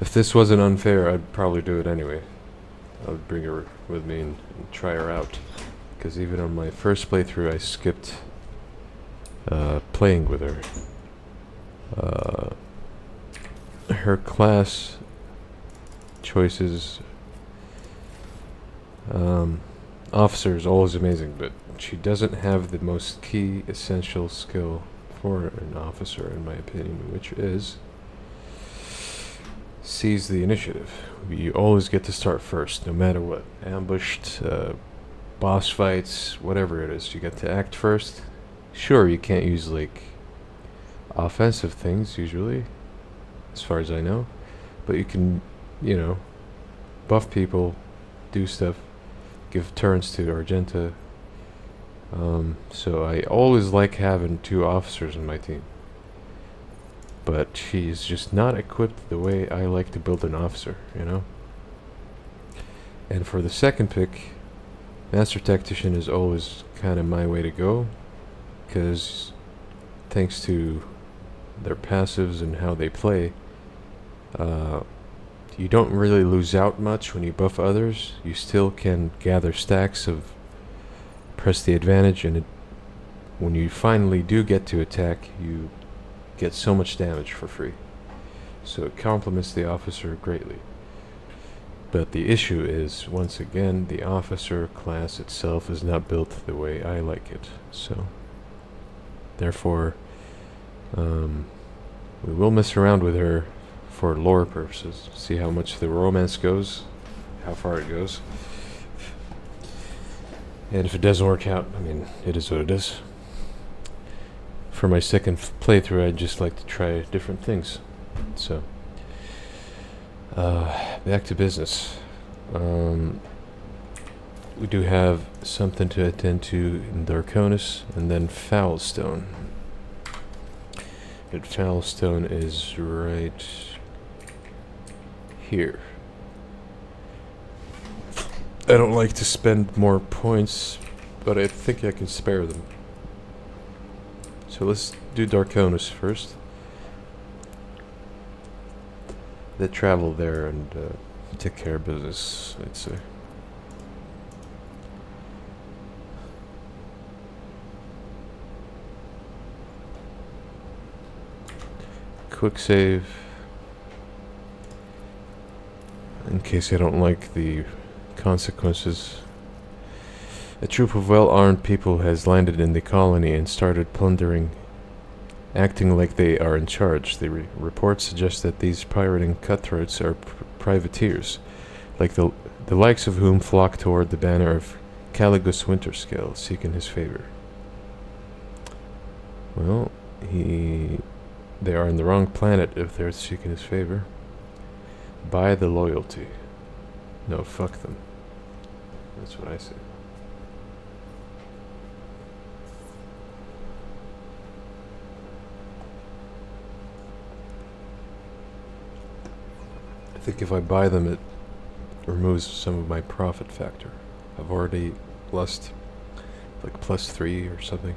If this wasn't unfair, I'd probably do it anyway. I would bring her with me and try her out. Because even on my first playthrough, I skipped playing with her. Her class choices, officer is always amazing, but she doesn't have the most key essential skill for an officer, in my opinion, which is seize the initiative. You always get to start first, no matter what. Ambushed, boss fights, whatever it is, you get to act first. Sure, you can't use, like, offensive things, usually, as far as I know. But you can, you know, buff people, do stuff, give turns to Argenta. So I always like having 2 officers in my team. But she's just not equipped the way I like to build an officer, you know? And for the second pick, Master Tactician is always kind of my way to go, because thanks to their passives and how they play, you don't really lose out much when you buff others. You still can gather stacks of press the advantage, and when you finally do get to attack, you get so much damage for free. So it complements the officer greatly. But the issue is, once again, the officer class itself is not built the way I like it. So therefore, we will mess around with her for lore purposes, see how much the romance goes, how far it goes. And if it doesn't work out, I mean, it is what it is. For my second playthrough, I'd just like to try different things. So, back to business. We do have something to attend to in Darkonis, and then Foulstone. And Foulstone is right here. I don't like to spend more points, but I think I can spare them. So let's do Darkonis first. They travel there and take care of business, I'd say. Quick save. In case I don't like the consequences. A troop of well-armed people has landed in the colony and started plundering, acting like they are in charge. The reports suggest that these pirating cutthroats are privateers, like the likes of whom flock toward the banner of Caligus Winterscale, seeking his favor. Well, they are on the wrong planet if they're seeking his favor. Buy the loyalty. No, fuck them. That's what I say. I think if I buy them, it removes some of my profit factor. I've already lost like +3 or something.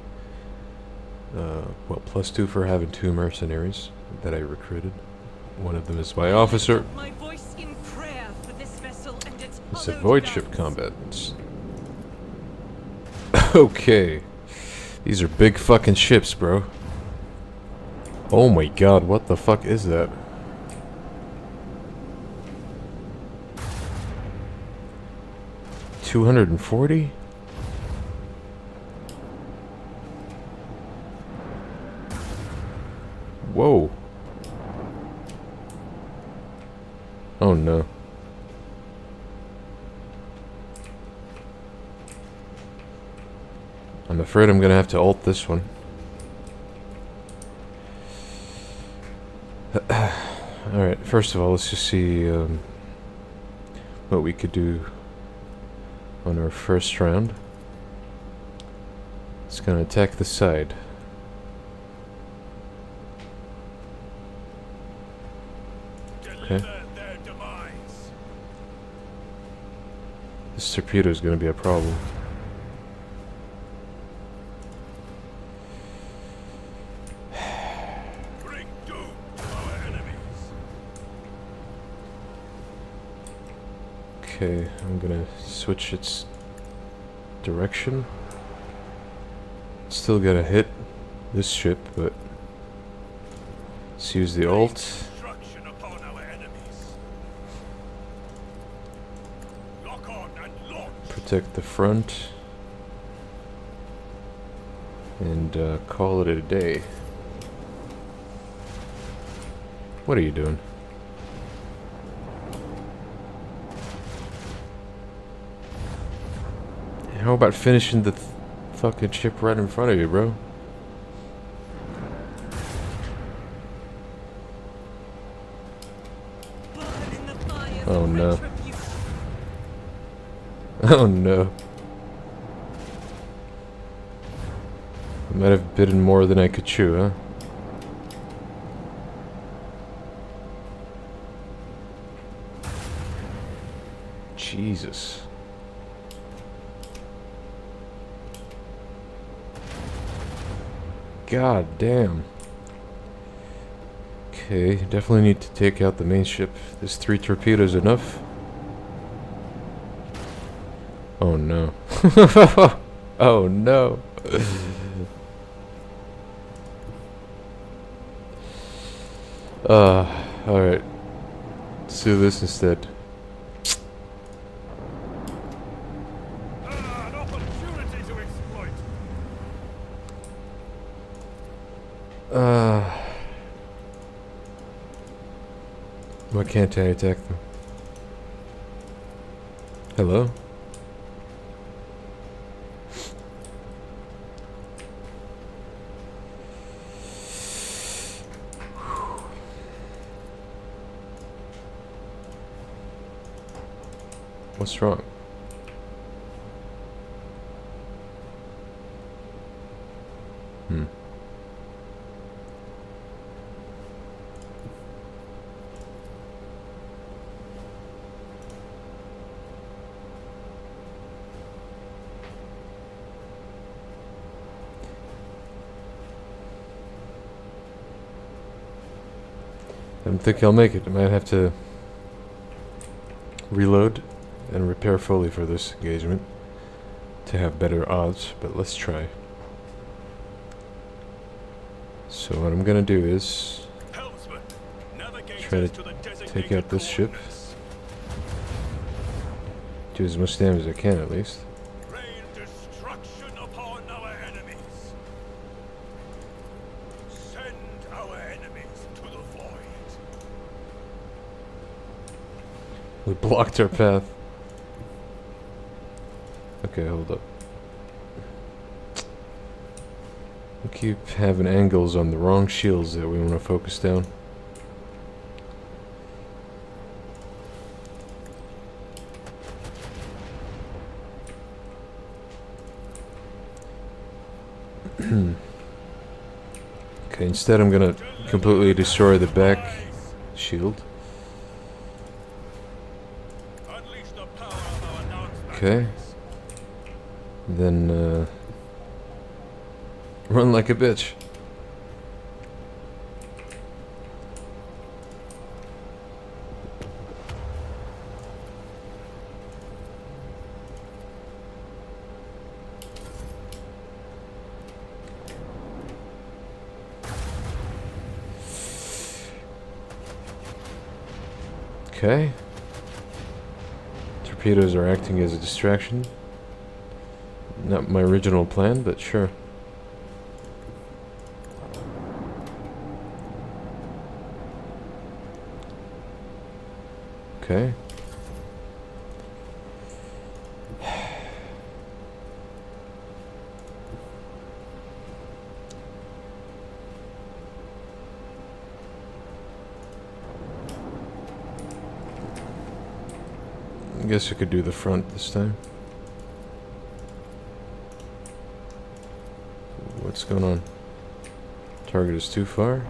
Well, +2 for having 2 mercenaries that I recruited. One of them is my officer. My voice in prayer for this vessel and its It's a void ship combatants. Okay. These are big fucking ships, bro. Oh my god, what the fuck is that? $240? Whoa. Oh no. I'm afraid I'm gonna have to ult this one. Alright, first of all, let's just see what we could do on our first round. It's gonna attack the side. Okay. This torpedo is gonna be a problem. Okay, I'm gonna switch its direction. Still gonna hit this ship, but let's use the ult. Destruction upon our enemies. Lock on and launch. Protect the front. And call it a day. What are you doing? How about finishing the fucking ship right in front of you, bro? Burn in the fires Oh, of no. retribution. Oh no. I might have bitten more than I could chew, huh? Jesus. God damn. Okay, definitely need to take out the main ship. This 3 torpedoes enough? Oh no. Oh no. Alright. Let's do this instead. An opportunity to exploit. Why can't I attack them? Hello? What's wrong? I don't think I'll make it. I might have to reload and repair fully for this engagement to have better odds, but let's try. So what I'm gonna do is Helmsman, navigate try us to the take designated out this ship. coordinates. Do as much damage as I can at least. Rain destruction upon our enemies. Send our enemies to the void. We blocked our path. Okay, hold up. We keep having angles on the wrong shields that we want to focus down. Okay, instead I'm gonna completely destroy the back shield. Unleash the power of our announcement. Okay. Then, run like a bitch. Okay. Torpedoes are acting as a distraction. Not my original plan, but sure. Okay. I guess I could do the front this time. What's going on? Target is too far?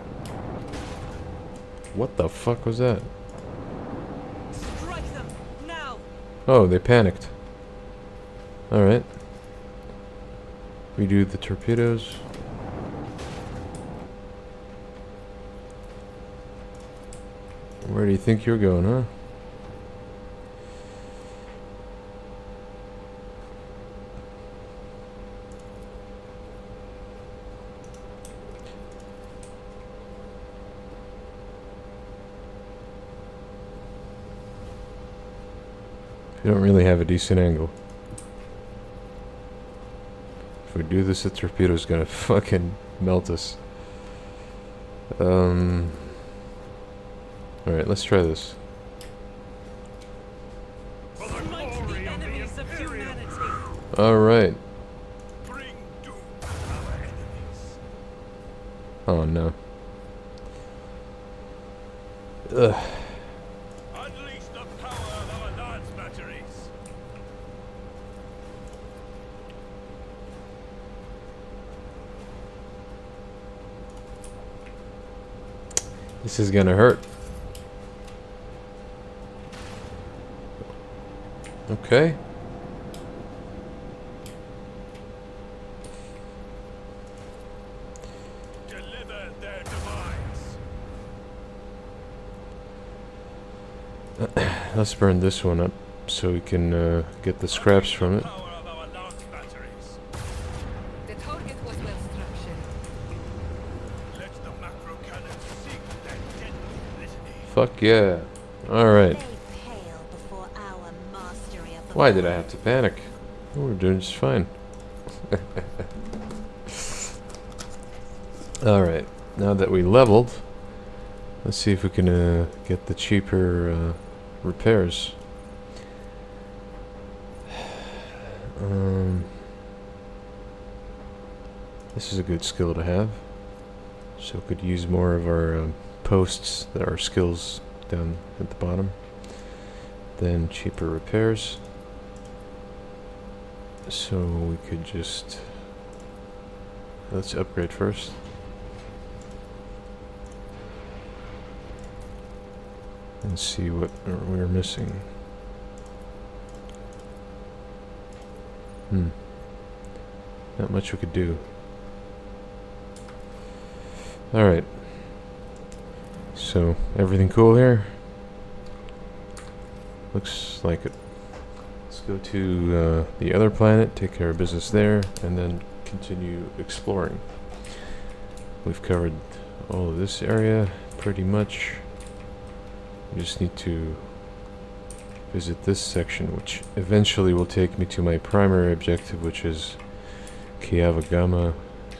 What the fuck was that? Strike them now. Oh, they panicked. Alright. Redo the torpedoes. Where do you think you're going, huh? You don't really have a decent angle. If we do this, the torpedo's gonna fucking melt us. Alright, let's try this. For the Smite glory the of the enemies of Imperium, humanity. Alright. bring doom to our enemies. Oh no. Ugh. Unleash the power of our lance batteries. This is gonna hurt. Okay. Deliver their demise. Let's burn this one up so we can get the scraps from it. Power of our lance batteries. The target was well structured. Let the macro cannons sing their deadly litany. Fuck yeah. Alright. They pale before our mastery of the Why did I have to panic? We're doing just fine. Alright. Now that we leveled, let's see if we can get the cheaper repairs. This is a good skill to have. So we could use more of our posts that are skills down at the bottom. Then cheaper repairs. So we could just... let's upgrade first. And see what we're missing. Not much we could do. Alright. So, everything cool here? Looks like it. Let's go to the other planet, take care of business there, and then continue exploring. We've covered all of this area, pretty much. We just need to visit this section, which eventually will take me to my primary objective, which is Kiavagama,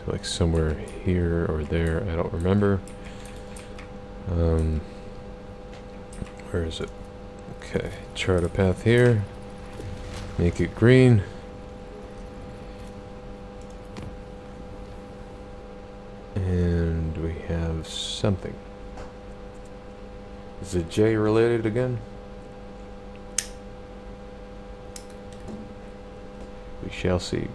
like somewhere here or there, I don't remember. Where is it? Okay, chart a path here, make it green. And we have something. Is it J related again? We shall see.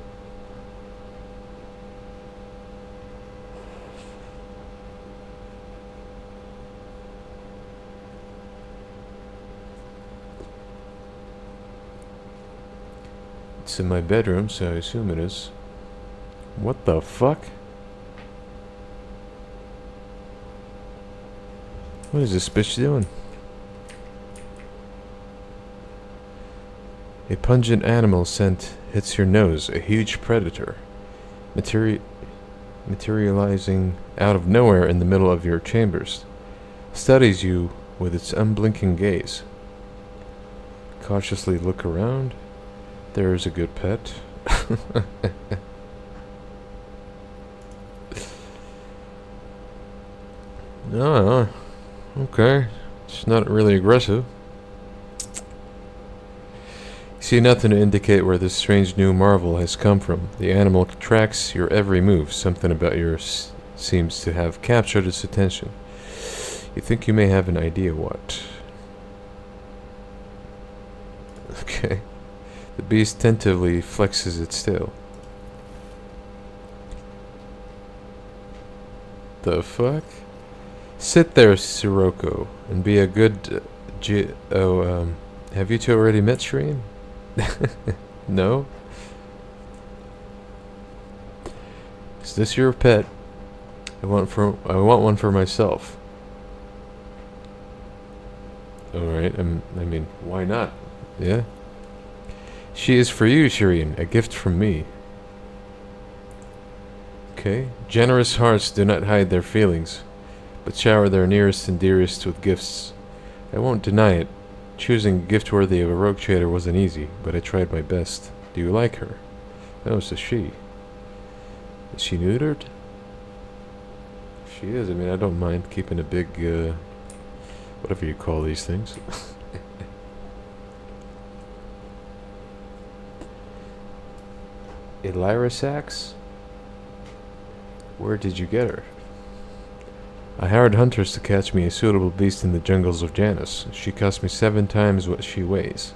It's in my bedroom, so I assume it is. What the fuck? What is this bitch doing? A pungent animal scent hits your nose, a huge predator. Materializing out of nowhere in the middle of your chambers. Studies you with its unblinking gaze. Cautiously look around. There is a good pet. No. Okay. It's not really aggressive. You see nothing to indicate where this strange new marvel has come from. The animal tracks your every move. Something about yours seems to have captured its attention. You think you may have an idea what. Okay. The beast tentatively flexes its tail. The fuck? Sit there, Sirocco, and be a good... have you two already met Shireen? No? Is this your pet? I want one for myself. Alright, I mean, why not? Yeah? She is for you, Shireen, a gift from me. Okay. Generous hearts do not hide their feelings, but shower their nearest and dearest with gifts. I won't deny it. choosing a gift worthy of a rogue trader wasn't easy, but I tried my best. Do you like her? No, it's a she. Is she neutered? If she is, I mean, I don't mind keeping a big, whatever you call these things. Elyrasax? Where did you get her? I hired hunters to catch me a suitable beast in the jungles of Janus. She cost me 7 times what she weighs.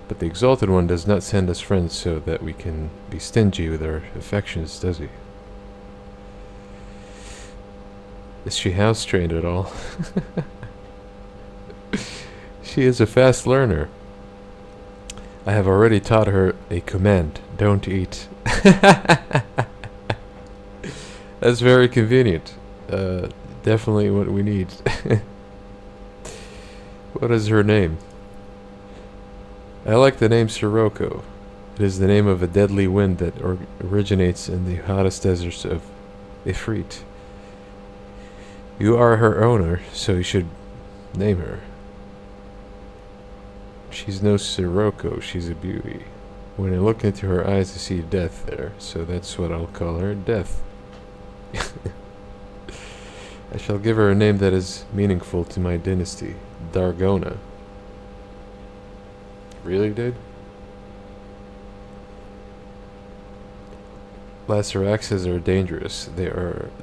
But the Exalted One does not send us friends so that we can be stingy with our affections, does he? Is she house-trained at all? She is a fast learner. I have already taught her a command. Don't eat. That's very convenient. Definitely what we need. What is her name? I like the name Sirocco. It is the name of a deadly wind that originates in the hottest deserts of Ifrit. You are her owner, so you should name her. She's no Sirocco, she's a beauty. When I look into her eyes, I see death there, so that's what I'll call her, Death. I shall give her a name that is meaningful to my dynasty, Dargona. Really, dude? Laceraxes are dangerous.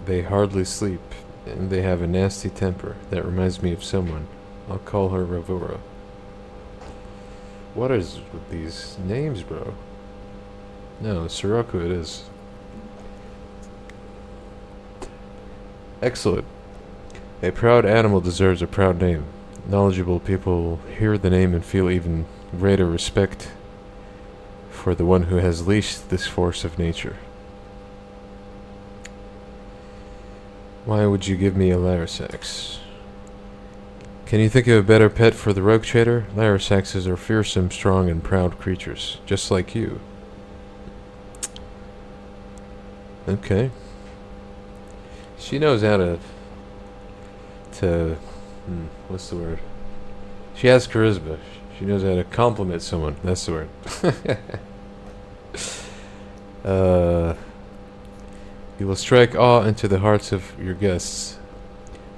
They hardly sleep, and they have a nasty temper. That reminds me of someone. I'll call her Ravora. What is with these names, bro? No, Sirocco it is. Excellent. A proud animal deserves a proud name. Knowledgeable people hear the name and feel even greater respect for the one who has leashed this force of nature. Why would you give me a Larasax? Can you think of a better pet for the rogue trader? Larasaxes are fearsome, strong, and proud creatures, just like you. Okay. She knows how to what's the word? She has charisma. She knows how to compliment someone. That's the word. You will strike awe into the hearts of your guests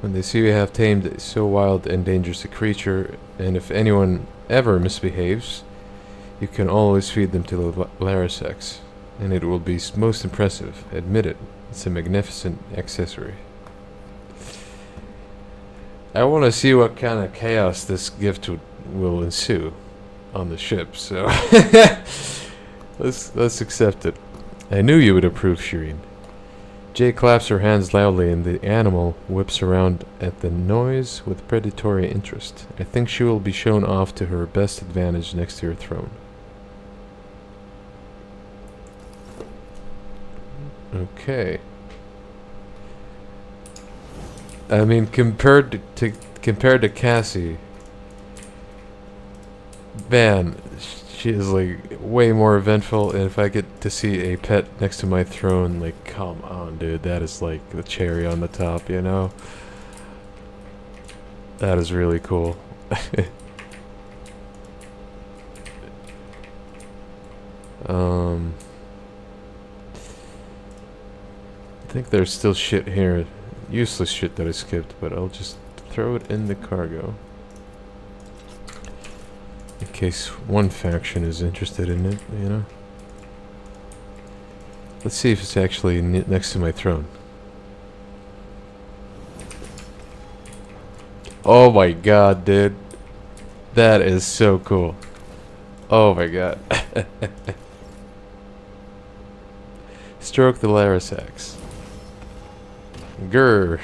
when they see you have tamed so wild and dangerous a creature, and if anyone ever misbehaves, you can always feed them to the Larasax, and it will be most impressive. Admit it. It's a magnificent accessory. I want to see what kind of chaos this gift will ensue on the ship, so let's accept it. I knew you would approve, Shireen. Jay claps her hands loudly and the animal whips around at the noise with predatory interest. I think she will be shown off to her best advantage next to her throne. Okay. I mean, compared to Cassie, man, she is like way more eventful. And if I get to see a pet next to my throne, like, come on, dude, that is like the cherry on the top, you know? That is really cool. I think there's still shit here. Useless shit that I skipped, but I'll just throw it in the cargo. In case one faction is interested in it, you know? Let's see if it's actually next to my throne. Oh my god, dude. That is so cool. Oh my god. Stroke the Larasax. Grr.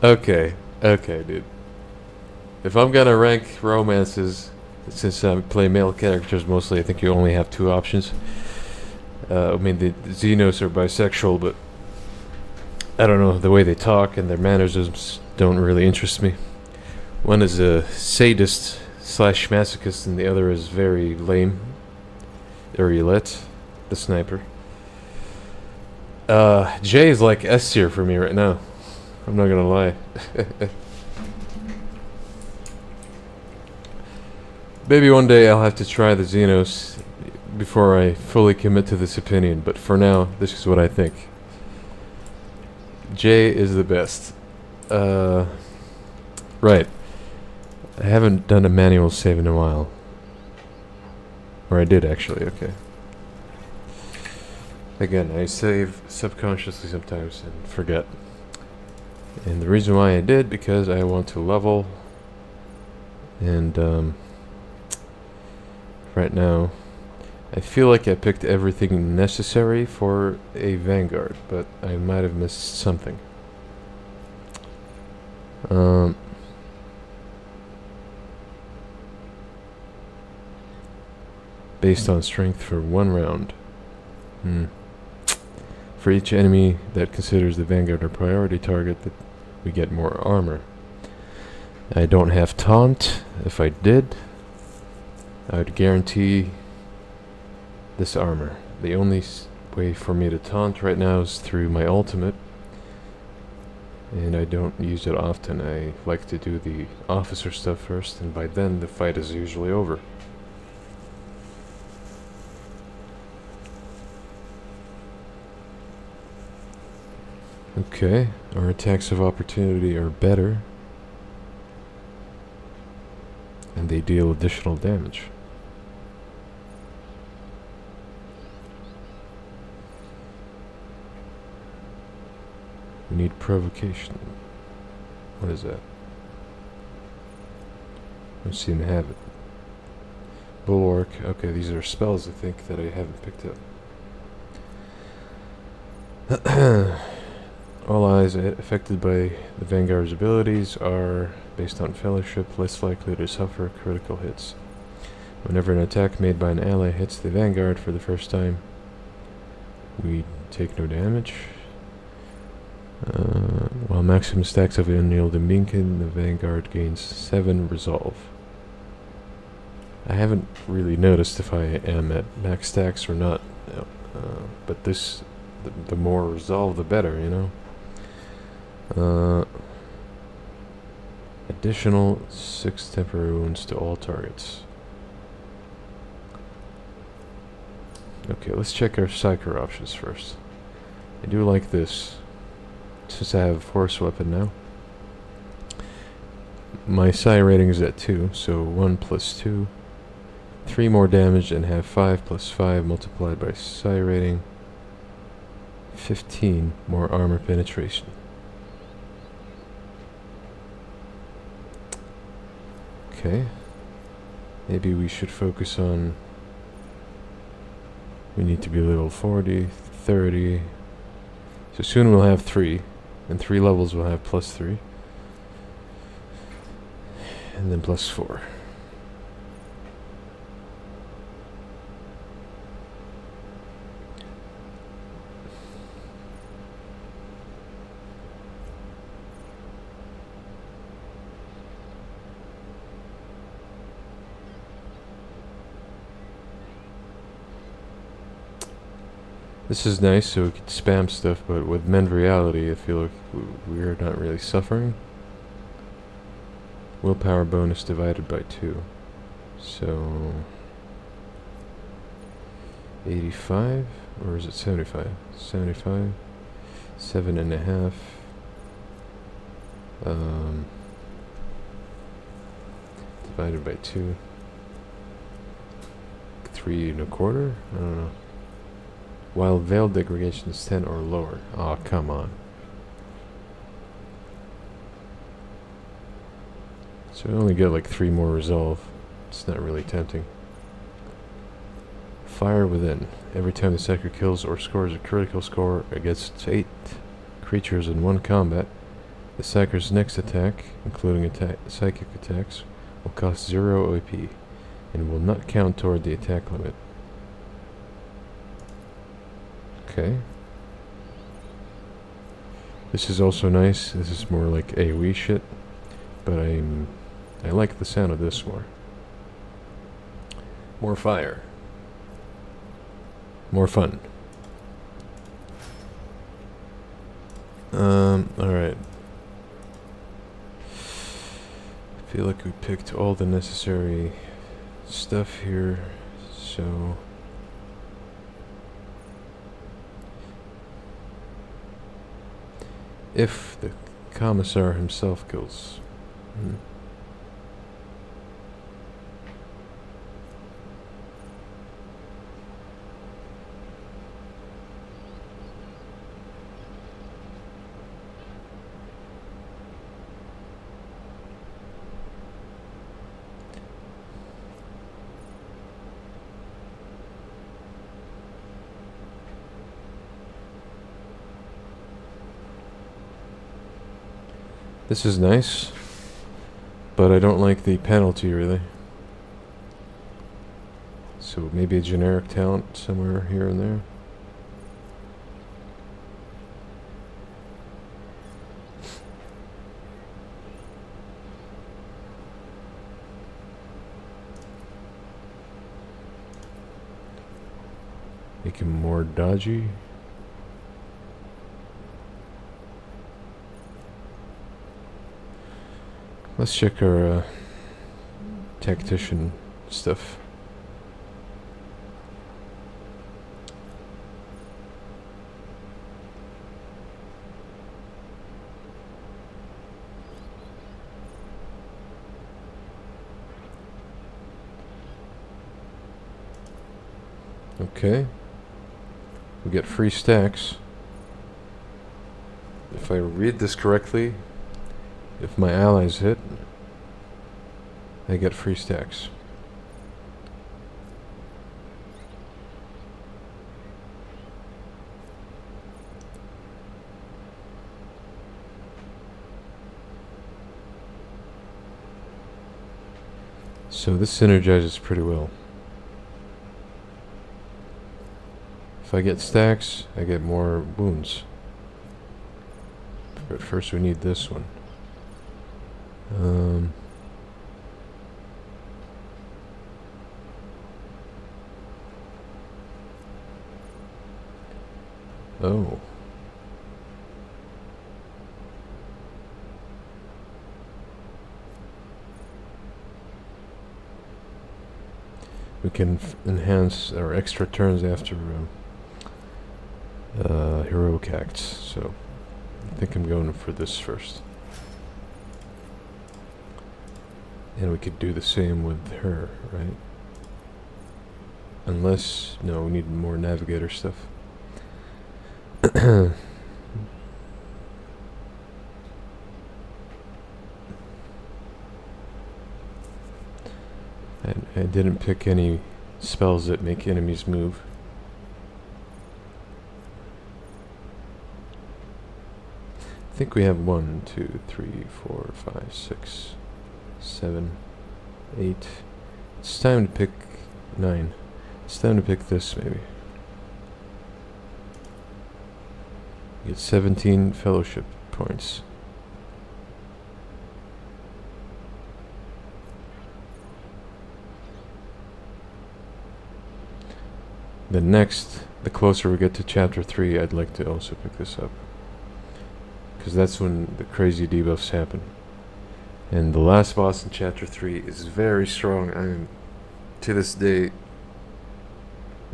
Okay, dude. If I'm gonna rank romances, since I play male characters mostly, I think you only have 2 options. I mean, the Xenos are bisexual, but I don't know, the way they talk and their mannerisms don't really interest me. One is a sadist / masochist, and the other is very lame. Urilet, the sniper. Jay is like S tier for me right now. I'm not gonna lie. Maybe one day I'll have to try the Xenos before I fully commit to this opinion, but for now, this is what I think. J is the best. Right. I haven't done a manual save in a while. Or I did actually, okay. Again, I save subconsciously sometimes and forget. And the reason why I did, because I want to level. And, right now, I feel like I picked everything necessary for a Vanguard, but I might have missed something. Based on strength for 1 round. For each enemy that considers the Vanguard a priority target, we get more armor. I don't have taunt. If I did, I would guarantee this armor. The only way for me to taunt right now is through my ultimate, and I don't use it often. I like to do the officer stuff first, and by then the fight is usually over. Okay, our attacks of opportunity are better, and they deal additional damage. We need provocation. What is that? I don't seem to have it. Bulwark. Okay, these are spells I think that I haven't picked up. All allies affected by the Vanguard's abilities are, based on fellowship, less likely to suffer critical hits. Whenever an attack made by an ally hits the Vanguard for the first time, we take no damage. While maximum stacks of unyielding beacon, the Vanguard gains 7 resolve. I haven't really noticed if I am at max stacks or not, but this, the more resolve the better, you know? Additional 6 temporary wounds to all targets. Okay, let's check our Psyker options first. I do like this, since I have a force weapon now. My Psi rating is at 2, so 1 plus 2. 3 more damage and have 5 plus 5 multiplied by Psi rating. 15 more armor penetration. Okay. Maybe we should focus on... We need to be level 40, 30. So soon we'll have 3. And 3 levels we'll have plus 3. And then plus 4. This is nice, so we can spam stuff, but with Mend Reality, I feel like we're not really suffering. Willpower bonus divided by 2. So... 85? Or is it 75? 75. 7.5. Divided by 2. 3.25? I don't know. While veil degradation is 10 or lower. Oh, come on. So we only get like 3 more resolve. It's not really tempting. Fire within. Every time the Psyker kills or scores a critical score against 8 creatures in one combat, the Psyker's next attack, including psychic attacks, will cost 0 OP and will not count toward the attack limit. Okay. This is also nice. This is more like AoE shit, but I like the sound of this more. More fire. More fun. Alright. Feel like we picked all the necessary stuff here, so if the commissar himself goes, this is nice, but I don't like the penalty really. So maybe a generic talent somewhere here and there. Make him more dodgy. Let's check our tactician stuff. Okay. We get free stacks. If I read this correctly, if my allies hit, I get free stacks. So this synergizes pretty well. If I get stacks, I get more wounds. But first we need this one. Oh. We can enhance our extra turns after heroic acts, so I think I'm going for this first. And we could do the same with her, right? Unless, no, we need more navigator stuff. I didn't pick any spells that make enemies move. I think we have 1, 2, 3, 4, 5, 6, 7, 8. It's time to pick 9. It's time to pick this, maybe. Get 17 fellowship points. Then next, the closer we get to chapter 3, I'd like to also pick this up. Because that's when the crazy debuffs happen. And the last boss in chapter 3 is very strong. I'm, to this day,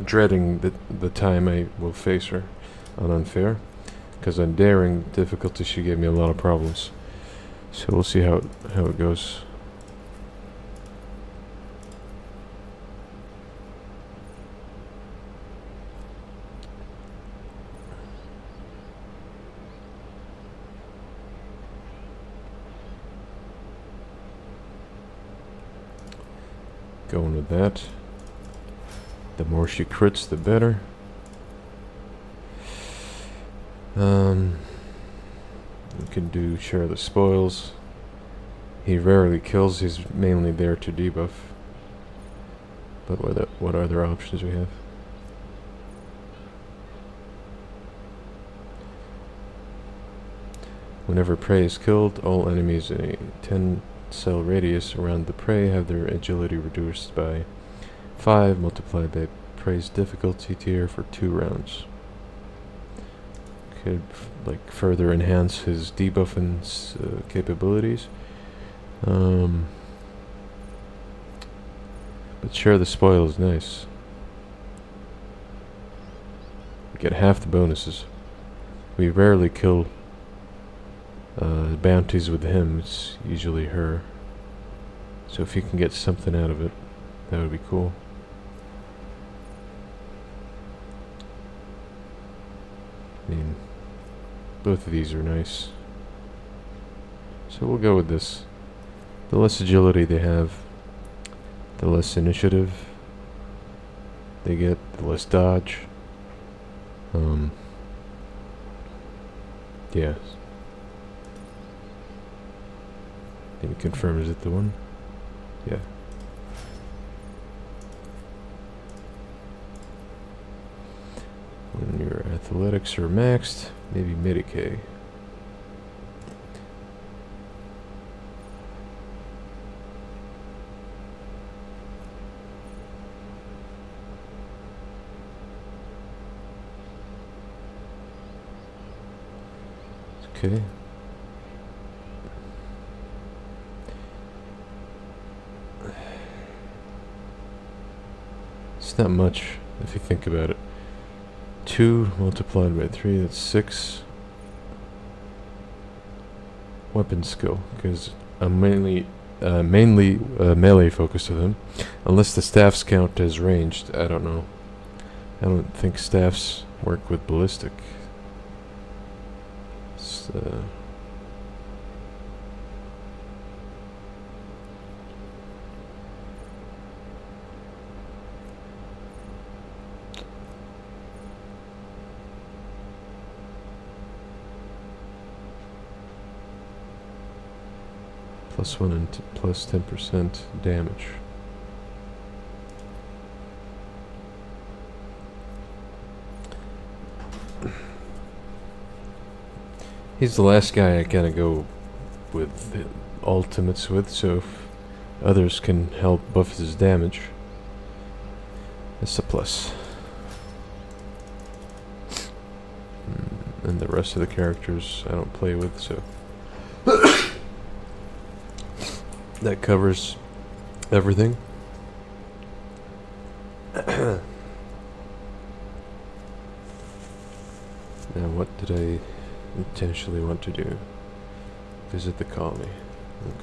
dreading the time I will face her on Unfair. Because on Daring difficulty, she gave me a lot of problems. So we'll see how it goes. Going with that. The more she crits, the better. We can do share the spoils. He rarely kills, he's mainly there to debuff. But what other options we have? Whenever prey is killed, all enemies in a 10 cell radius around the prey have their agility reduced by 5 multiplied by prey's difficulty tier for 2 rounds. Could like further enhance his debuff and capabilities. But share the spoil is nice. We get half the bonuses. We rarely kill bounties with him. It's usually her. So if you can get something out of it, that would be cool. I mean, both of these are nice. So we'll go with this. The less agility they have, the less initiative they get, the less dodge. Yes. Can you confirm, is it the one? Yeah. When your athletics are maxed, maybe Medicaid. Okay. It's not much if you think about it. 2 multiplied by 3, that's 6. Weapon skill, because I'm mainly melee focused with him. Unless the staffs count as ranged, I don't know. I don't think staffs work with ballistic. It's, +1 and plus 10% damage. He's the last guy I kind of go with the ultimates with, so if others can help buff his damage, that's a plus. And the rest of the characters I don't play with, so that covers everything. Now what did I intentionally want to do? Visit the colony. Okay.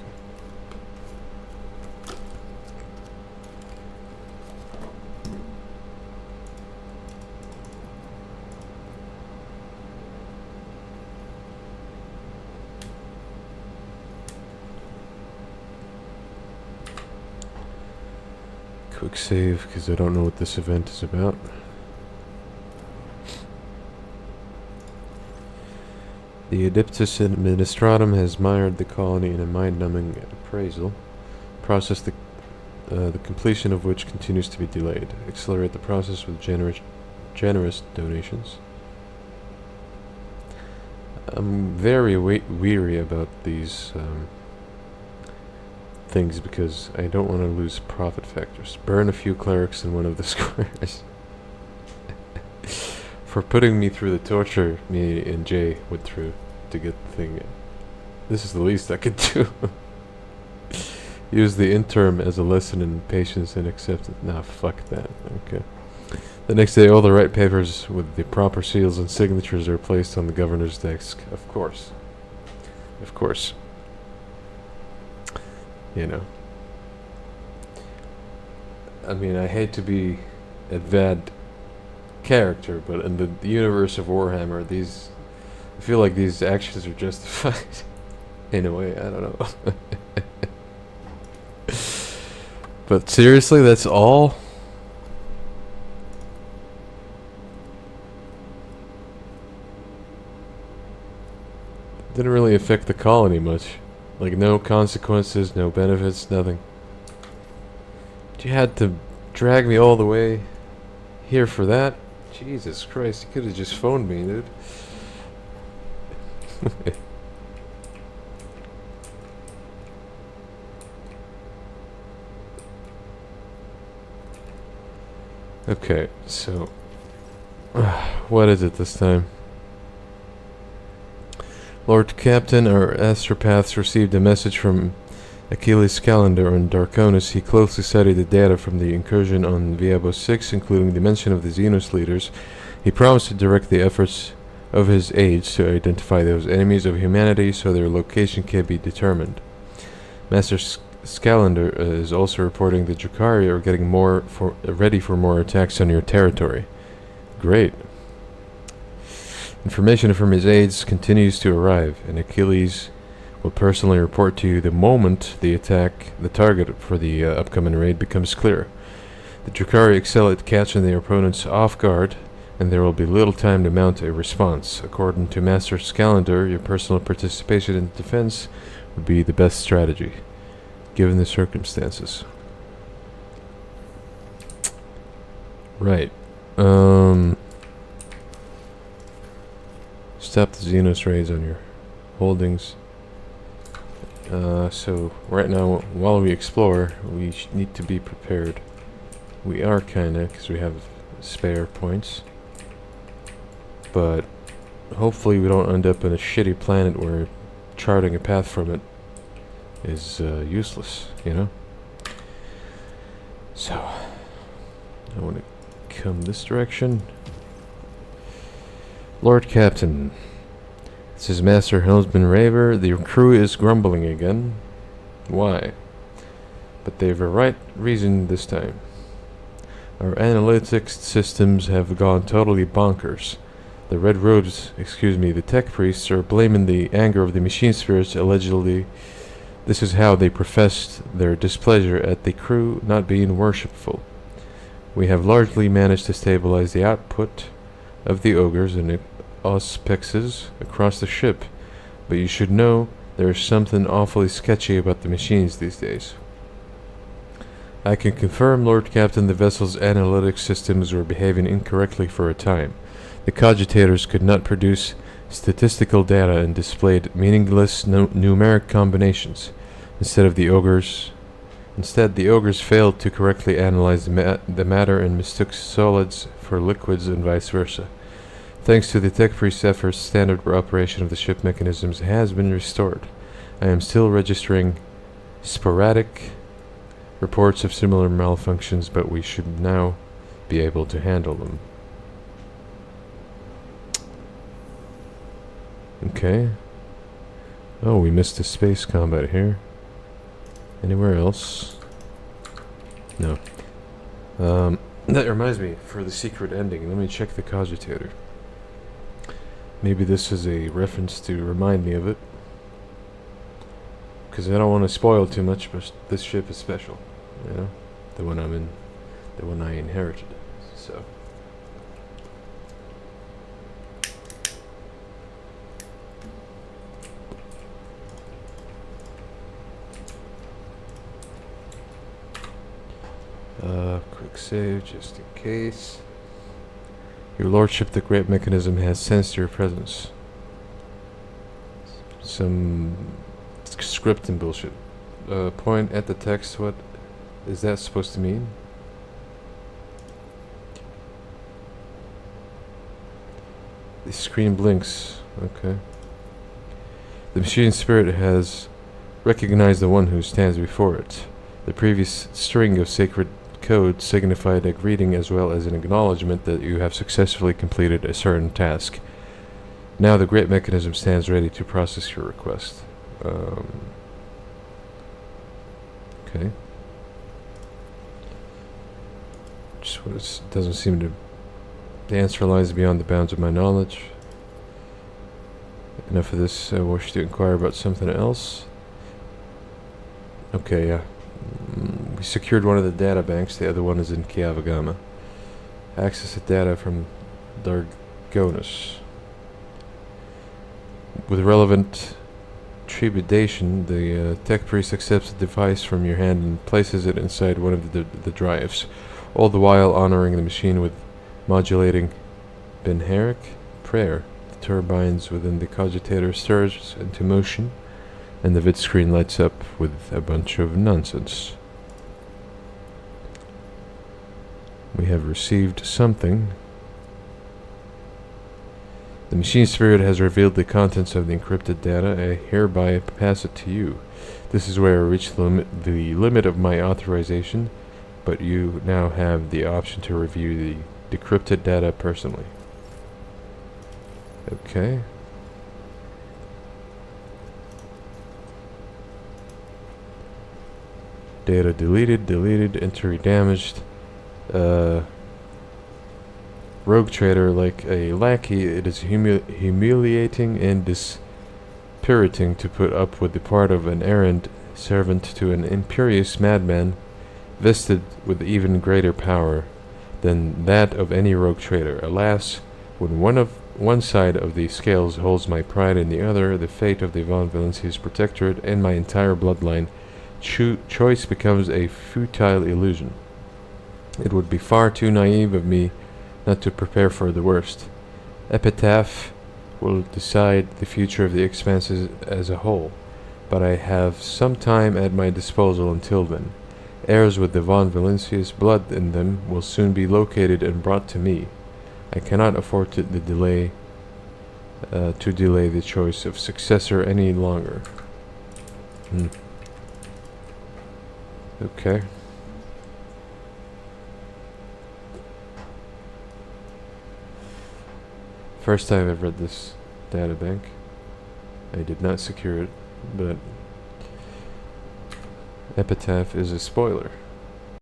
Quick save, because I don't know what this event is about. The Adeptus Administratum has mired the colony in a mind-numbing appraisal process, the completion of which continues to be delayed. Accelerate the process with generous donations. I'm very weary about these things because I don't want to lose profit factors. Burn a few clerics in one of the squares. For putting me through the torture me and Jay went through to get the thing. This is the least I could do. Use the interim as a lesson in patience and acceptance. Nah, fuck that. Okay. The next day, all the right papers with the proper seals and signatures are placed on the governor's desk. Of course. Of course. You know. I mean, I hate to be a bad character, but in the universe of Warhammer, I feel like these actions are justified. In a way, I don't know. But seriously, that's all? Didn't really affect the colony much. Like, no consequences, no benefits, nothing. You had to drag me all the way here for that? Jesus Christ, you could have just phoned me, dude. Okay, so what is it this time? Lord Captain, our astropaths received a message from Achilles' calendar on Darkonus, he closely studied the data from the incursion on Viabo 6, including the mention of the Xenos leaders. He promised to direct the efforts of his aides to identify those enemies of humanity so their location can be determined. Master Scalander is also reporting the Drakari are getting ready for more attacks on your territory. Great. Information from his aides continues to arrive, and Achilles will personally report to you the moment the target for the upcoming raid becomes clear. The Drakari excel at catching their opponents off guard, and there will be little time to mount a response. According to Master Scalander, your personal participation in defense would be the best strategy, given the circumstances. Right. Stop the Xenos raids on your holdings. So right now, while we explore, we need to be prepared. We are kinda, because we have spare points. But hopefully we don't end up in a shitty planet where charting a path from it is useless, you know? So, I want to come this direction. Lord Captain, this is Master Helmsman Raver. The crew is grumbling again. Why? But they've a right reason this time. Our analytics systems have gone totally bonkers. The Red Robes, the tech priests, are blaming the anger of the machine spirits. Allegedly, this is how they professed their displeasure at the crew not being worshipful. We have largely managed to stabilize the output of the ogres and auspexes across the ship, but you should know there is something awfully sketchy about the machines these days. I can confirm, Lord Captain, the vessel's analytic systems were behaving incorrectly for a time. The cogitators could not produce statistical data and displayed meaningless numeric combinations. Instead, the ogres failed to correctly analyze the matter and mistook solids for liquids and vice versa. Thanks to the tech priest's efforts, standard operation of the ship mechanisms has been restored. I am still registering sporadic reports of similar malfunctions, but we should now be able to handle them. Okay. Oh, we missed a space combat here. Anywhere else? No. That reminds me, for the secret ending, let me check the cogitator. Maybe this is a reference to remind me of it. Because I don't want to spoil too much, but this ship is special. You know? The one I'm in. The one I inherited. So. Quick save, just in case. Your lordship, the great mechanism has sensed your presence. Some script and bullshit. Point at the text, what is that supposed to mean? The screen blinks. Okay. The machine spirit has recognized the one who stands before it. The previous string of sacred code signified a greeting as well as an acknowledgement that you have successfully completed a certain task. Now the great mechanism stands ready to process your request. Okay. Just what it doesn't seem to... The answer lies beyond the bounds of my knowledge. Enough of this. I wish to inquire about something else. Okay, yeah. We secured one of the data banks, the other one is in Kiavagama. Access the data from Dargonus. With relevant trepidation, the tech priest accepts the device from your hand and places it inside one of the drives, all the while honoring the machine with modulating Benheric prayer. The turbines within the cogitator stirs into motion, and the vid screen lights up with a bunch of nonsense. We have received something. The machine spirit has revealed the contents of the encrypted data. I hereby pass it to you. This is where I reached the limit of my authorization, but you now have the option to review the decrypted data personally. Okay. Data deleted, entry damaged. Rogue trader like a lackey, it is humiliating and dispiriting to put up with the part of an errand servant to an imperious madman vested with even greater power than that of any rogue trader. Alas, when one side of the scales holds my pride and the other the fate of the Von Valencia's protectorate and my entire bloodline, choice becomes a futile illusion. It would be far too naive of me not to prepare for the worst. Epitaph will decide the future of the Expanses as a whole, but I have some time at my disposal until then. Heirs with the Von Valencia's blood in them will soon be located and brought to me. I cannot afford to delay the choice of successor any longer. Okay. First time I've read this data bank. I did not secure it, but Epitaph is a spoiler.